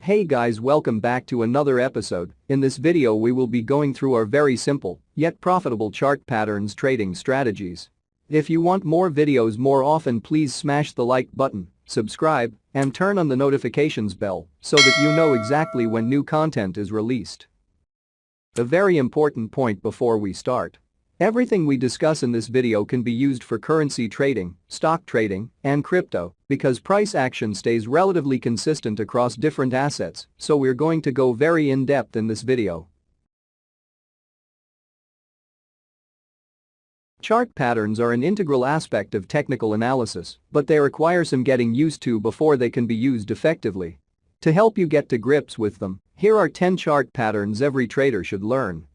Hey guys, welcome back to another episode. In this video we will be going through our very simple, yet profitable chart patterns trading strategies. If you want more videos more often, please smash the like button, subscribe, and turn on the notifications bell so that you know exactly when new content is released. A very important point before we start. Everything we discuss in this video can be used for currency trading, stock trading, and crypto because price action stays relatively consistent across different assets, so we're going to go very in-depth in this video. Chart patterns are an integral aspect of technical analysis, but they require some getting used to before they can be used effectively. To help you get to grips with them, here are 10 chart patterns every trader should learn.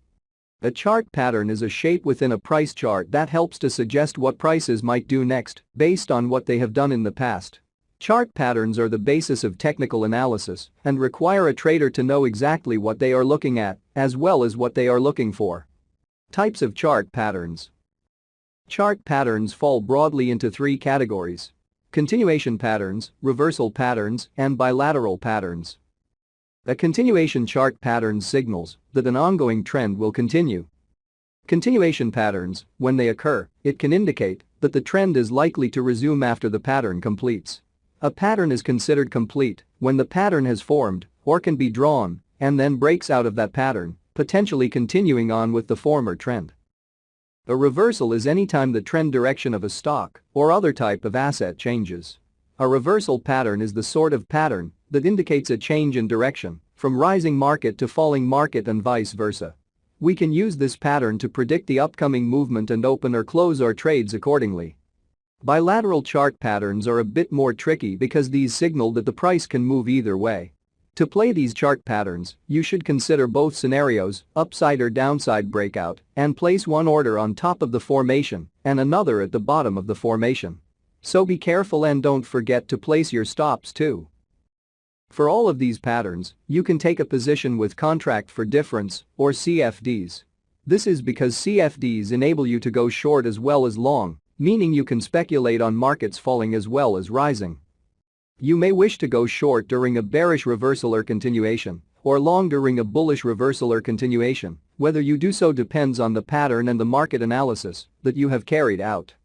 A chart pattern is a shape within a price chart that helps to suggest what prices might do next based on what they have done in the past. Chart patterns are the basis of technical analysis and require a trader to know exactly what they are looking at as well as what they are looking for. Types of chart patterns. Chart patterns fall broadly into three categories: continuation patterns, reversal patterns, and bilateral patterns. A continuation chart pattern signals that an ongoing trend will continue. Continuation patterns, when they occur, it can indicate that the trend is likely to resume after the pattern completes. A pattern is considered complete when the pattern has formed or can be drawn and then breaks out of that pattern, potentially continuing on with the former trend. A reversal is any time the trend direction of a stock or other type of asset changes. A reversal pattern is the sort of pattern that indicates a change in direction from rising market to falling market and vice versa. We can use this pattern to predict the upcoming movement and open or close our trades accordingly. Bilateral chart patterns are a bit more tricky because these signal that the price can move either way. To play these chart patterns, you should consider both scenarios, upside or downside breakout, and place one order on top of the formation and another at the bottom of the formation. So be careful and don't forget to place your stops too. For all of these patterns, you can take a position with contract for difference or CFDs. This is because CFDs enable you to go short as well as long, meaning you can speculate on markets falling as well as rising. You may wish to go short during a bearish reversal or continuation, or long during a bullish reversal or continuation. Whether you do so depends on the pattern and the market analysis that you have carried out.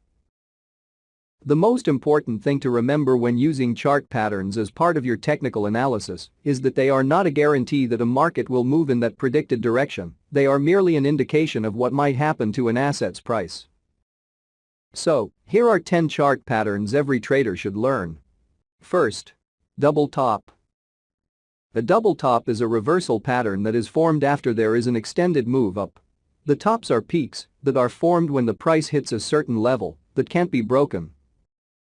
The most important thing to remember when using chart patterns as part of your technical analysis is that they are not a guarantee that a market will move in that predicted direction, they are merely an indication of what might happen to an asset's price. So, here are 10 chart patterns every trader should learn. First, double top. A double top is a reversal pattern that is formed after there is an extended move up. The tops are peaks that are formed when the price hits a certain level that can't be broken.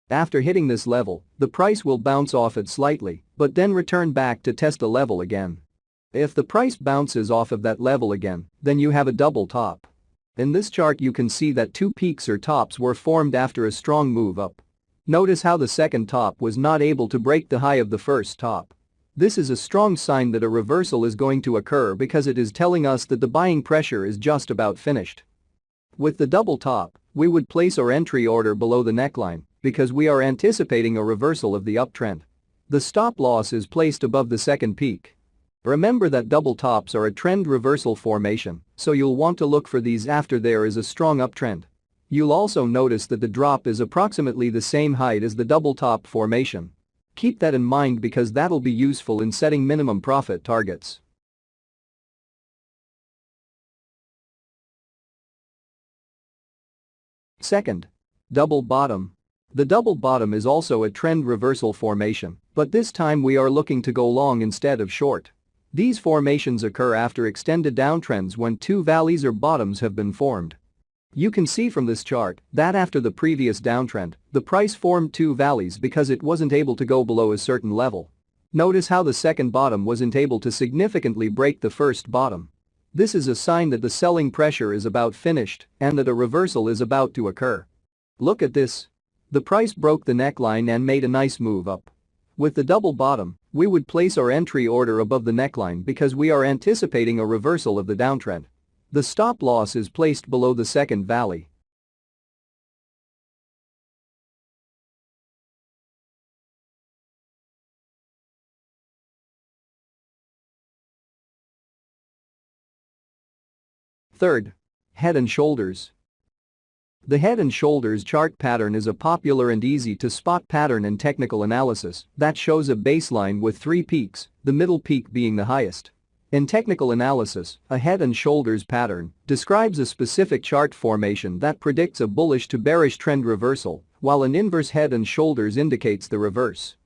After hitting this level, the price will bounce off it slightly, but then return back to test a level again. If the price bounces off of that level again, then you have a double top. In this chart you can see that two peaks or tops were formed after a strong move up. Notice how the second top was not able to break the high of the first top. This is a strong sign that a reversal is going to occur because it is telling us that the buying pressure is just about finished. With the double top, we would place our entry order below the neckline because we are anticipating a reversal of the uptrend. The stop loss is placed above the second peak. Remember that double tops are a trend reversal formation, so you'll want to look for these after there is a strong uptrend. You'll also notice that the drop is approximately the same height as the double top formation. Keep that in mind because that'll be useful in setting minimum profit targets. Second, double bottom. The double bottom is also a trend reversal formation, but this time we are looking to go long instead of short. These formations occur after extended downtrends when two valleys or bottoms have been formed. You can see from this chart that after the previous downtrend, the price formed two valleys because it wasn't able to go below a certain level. Notice how the second bottom wasn't able to significantly break the first bottom. This is a sign that the selling pressure is about finished and that a reversal is about to occur. Look at this. The price broke the neckline and made a nice move up. With the double bottom, we would place our entry order above the neckline because we are anticipating a reversal of the downtrend. The stop loss is placed below the second valley. Third, head and shoulders. The head and shoulders chart pattern is a popular and easy to spot pattern in technical analysis that shows a baseline with 3 peaks, the middle peak being the highest. In technical analysis, a head and shoulders pattern describes a specific chart formation that predicts a bullish to bearish trend reversal, while an inverse head and shoulders indicates the reverse.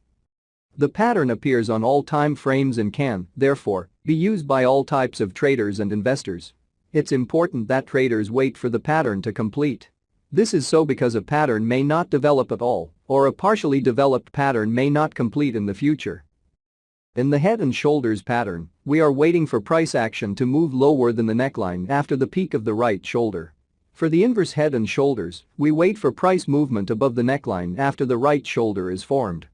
The pattern appears on all time frames and can, therefore, be used by all types of traders and investors. It's important that traders wait for the pattern to complete. This is so because a pattern may not develop at all, or a partially developed pattern may not complete in the future. In the head and shoulders pattern, we are waiting for price action to move lower than the neckline after the peak of the right shoulder. For the inverse head and shoulders, we wait for price movement above the neckline after the right shoulder is formed.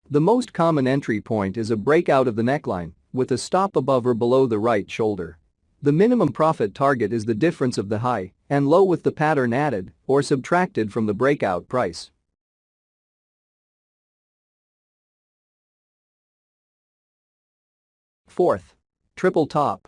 The most common entry point is a breakout of the neckline, with a stop above or below the right shoulder. The minimum profit target is the difference of the high and low with the pattern added or subtracted from the breakout price. Fourth, triple top.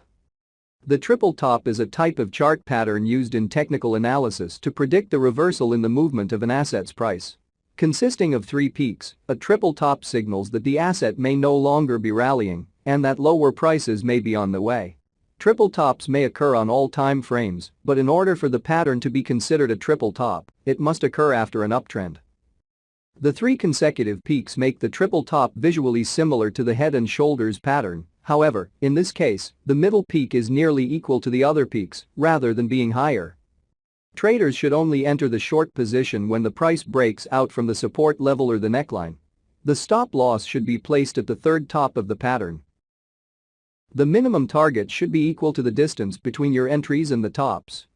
The triple top is a type of chart pattern used in technical analysis to predict the reversal in the movement of an asset's price. Consisting of 3 peaks, a triple top signals that the asset may no longer be rallying and that lower prices may be on the way. Triple tops may occur on all time frames, but in order for the pattern to be considered a triple top, it must occur after an uptrend. The 3 consecutive peaks make the triple top visually similar to the head and shoulders pattern. However, in this case, the middle peak is nearly equal to the other peaks, rather than being higher. Traders should only enter the short position when the price breaks out from the support level or the neckline. The stop loss should be placed at the third top of the pattern. The minimum target should be equal to the distance between your entries and the tops.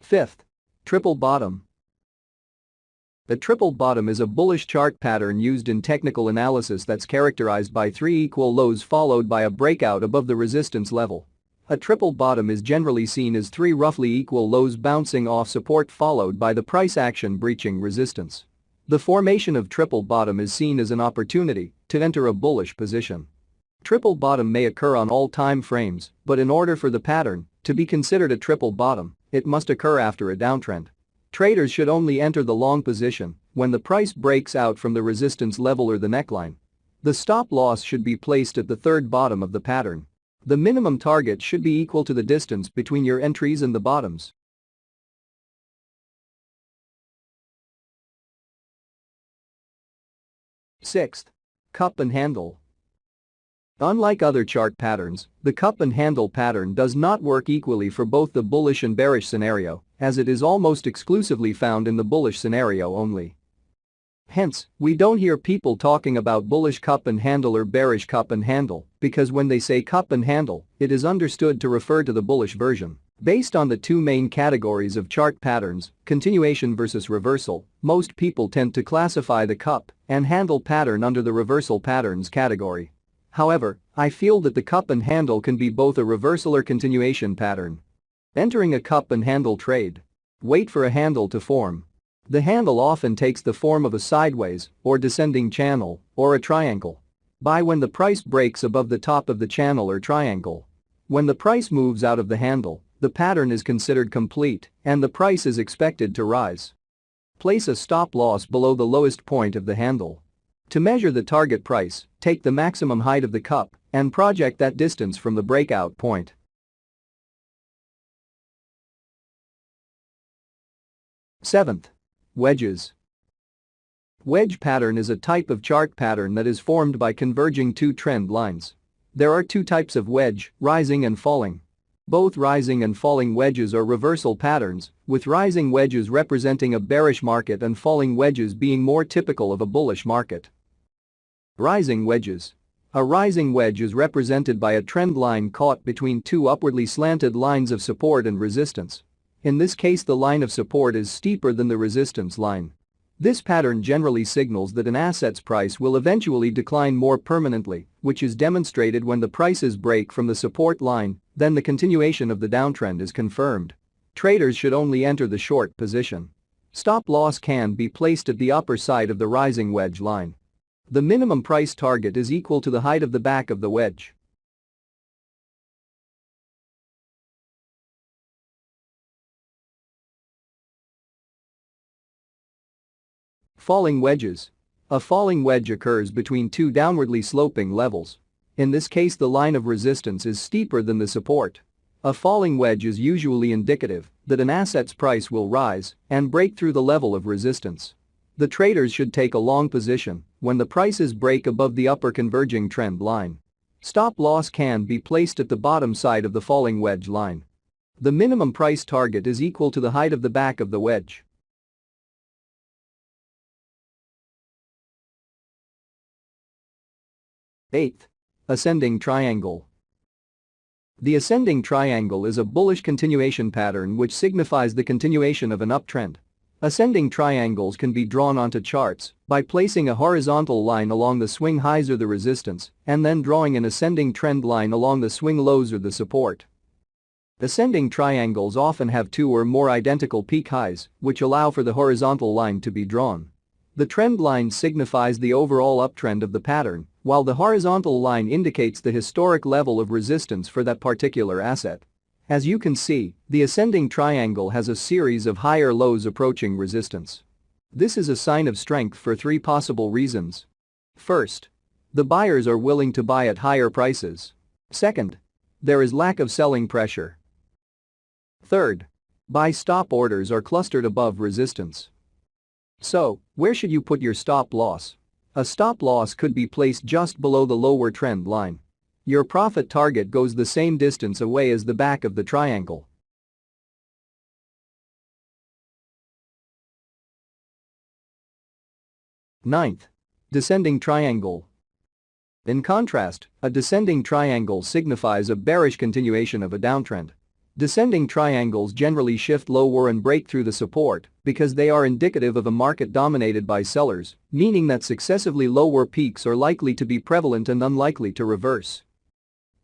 Fifth, triple bottom. The triple bottom is a bullish chart pattern used in technical analysis that's characterized by 3 equal lows followed by a breakout above the resistance level. A triple bottom is generally seen as 3 roughly equal lows bouncing off support followed by the price action breaching resistance. The formation of triple bottom is seen as an opportunity to enter a bullish position. Triple bottom may occur on all time frames, but in order for the pattern to be considered a triple bottom, it must occur after a downtrend. Traders should only enter the long position when the price breaks out from the resistance level or the neckline. The stop loss should be placed at the third bottom of the pattern. The minimum target should be equal to the distance between your entries and the bottoms. Sixth, cup and handle. Unlike other chart patterns, the cup and handle pattern does not work equally for both the bullish and bearish scenario, as it is almost exclusively found in the bullish scenario only. Hence, we don't hear people talking about bullish cup and handle or bearish cup and handle, because when they say cup and handle, it is understood to refer to the bullish version. Based on the 2 main categories of chart patterns, continuation versus reversal, most people tend to classify the cup and handle pattern under the reversal patterns category. However, I feel that the cup and handle can be both a reversal or continuation pattern. Entering a cup and handle trade. Wait for a handle to form. The handle often takes the form of a sideways or descending channel or a triangle. Buy when the price breaks above the top of the channel or triangle. When the price moves out of the handle, the pattern is considered complete and the price is expected to rise. Place a stop loss below the lowest point of the handle. To measure the target price, take the maximum height of the cup and project that distance from the breakout point. Seventh, wedges. Wedge pattern is a type of chart pattern that is formed by converging 2 trend lines. There are 2 types of wedge, rising and falling. Both rising and falling wedges are reversal patterns, with rising wedges representing a bearish market and falling wedges being more typical of a bullish market. Rising wedges. A rising wedge is represented by a trend line caught between 2 upwardly slanted lines of support and resistance. In this case, the line of support is steeper than the resistance line. This pattern generally signals that an asset's price will eventually decline more permanently, which is demonstrated when the prices break from the support line, then the continuation of the downtrend is confirmed. Traders should only enter the short position. Stop loss can be placed at the upper side of the rising wedge line. The minimum price target is equal to the height of the back of the wedge. Falling wedges. A falling wedge occurs between two downwardly sloping levels. In this case, the line of resistance is steeper than the support. A falling wedge is usually indicative that an asset's price will rise and break through the level of resistance. The traders should take a long position when the prices break above the upper converging trend line. Stop loss can be placed at the bottom side of the falling wedge line. The minimum price target is equal to the height of the back of the wedge. 8th. Ascending triangle. The ascending triangle is a bullish continuation pattern which signifies the continuation of an uptrend. Ascending triangles can be drawn onto charts by placing a horizontal line along the swing highs or the resistance and then drawing an ascending trend line along the swing lows or the support. Ascending triangles often have two or more identical peak highs, which allow for the horizontal line to be drawn. The trend line signifies the overall uptrend of the pattern, while the horizontal line indicates the historic level of resistance for that particular asset. As you can see, the ascending triangle has a series of higher lows approaching resistance. This is a sign of strength for three possible reasons. First, the buyers are willing to buy at higher prices. Second, there is lack of selling pressure. Third, buy stop orders are clustered above resistance. So, where should you put your stop loss? A stop loss could be placed just below the lower trend line. Your profit target goes the same distance away as the back of the triangle. 9th. Descending triangle. In contrast, a descending triangle signifies a bearish continuation of a downtrend. Descending triangles generally shift lower and break through the support because they are indicative of a market dominated by sellers, meaning that successively lower peaks are likely to be prevalent and unlikely to reverse.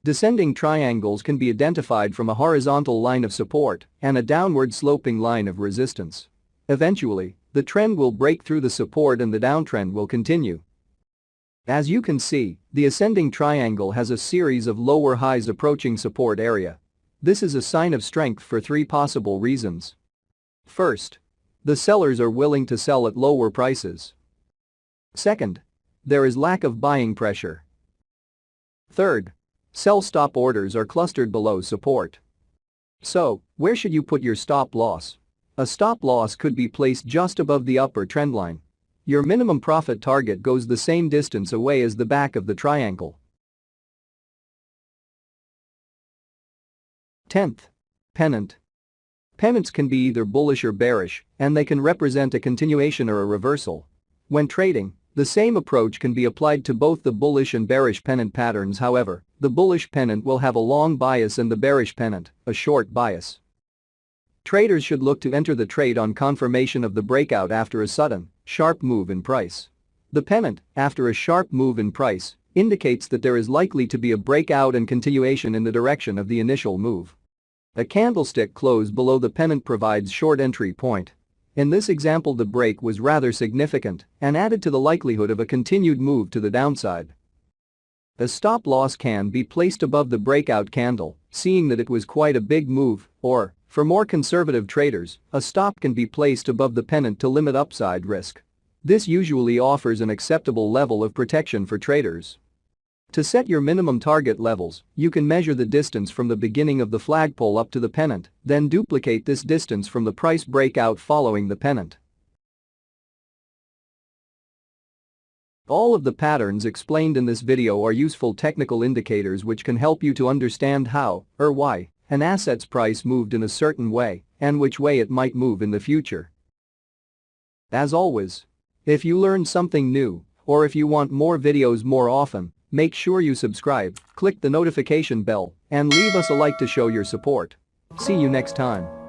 Descending triangles can be identified from a horizontal line of support and a downward sloping line of resistance. Eventually, the trend will break through the support and the downtrend will continue. As you can see, the ascending triangle has a series of lower highs approaching support area. This is a sign of strength for three possible reasons. First, the sellers are willing to sell at lower prices. Second, there is lack of buying pressure. Third, sell stop orders are clustered below support. So, where should you put your stop loss? A stop loss could be placed just above the upper trend line. Your minimum profit target goes the same distance away as the back of the triangle. 10th. Pennant. Pennants can be either bullish or bearish, and they can represent a continuation or a reversal. When trading, the same approach can be applied to both the bullish and bearish pennant patterns. However, the bullish pennant will have a long bias and the bearish pennant, a short bias. Traders should look to enter the trade on confirmation of the breakout after a sudden, sharp move in price. The pennant, after a sharp move in price, indicates that there is likely to be a breakout and continuation in the direction of the initial move. A candlestick close below the pennant provides short entry point. In this example, the break was rather significant and added to the likelihood of a continued move to the downside. A stop loss can be placed above the breakout candle, seeing that it was quite a big move, or, for more conservative traders, a stop can be placed above the pennant to limit upside risk. This usually offers an acceptable level of protection for traders. To set your minimum target levels, you can measure the distance from the beginning of the flagpole up to the pennant, then duplicate this distance from the price breakout following the pennant. All of the patterns explained in this video are useful technical indicators which can help you to understand how, or why, an asset's price moved in a certain way and which way it might move in the future. As always, if you learned something new, or if you want more videos more often, make sure you subscribe, click the notification bell, and leave us a like to show your support. See you next time.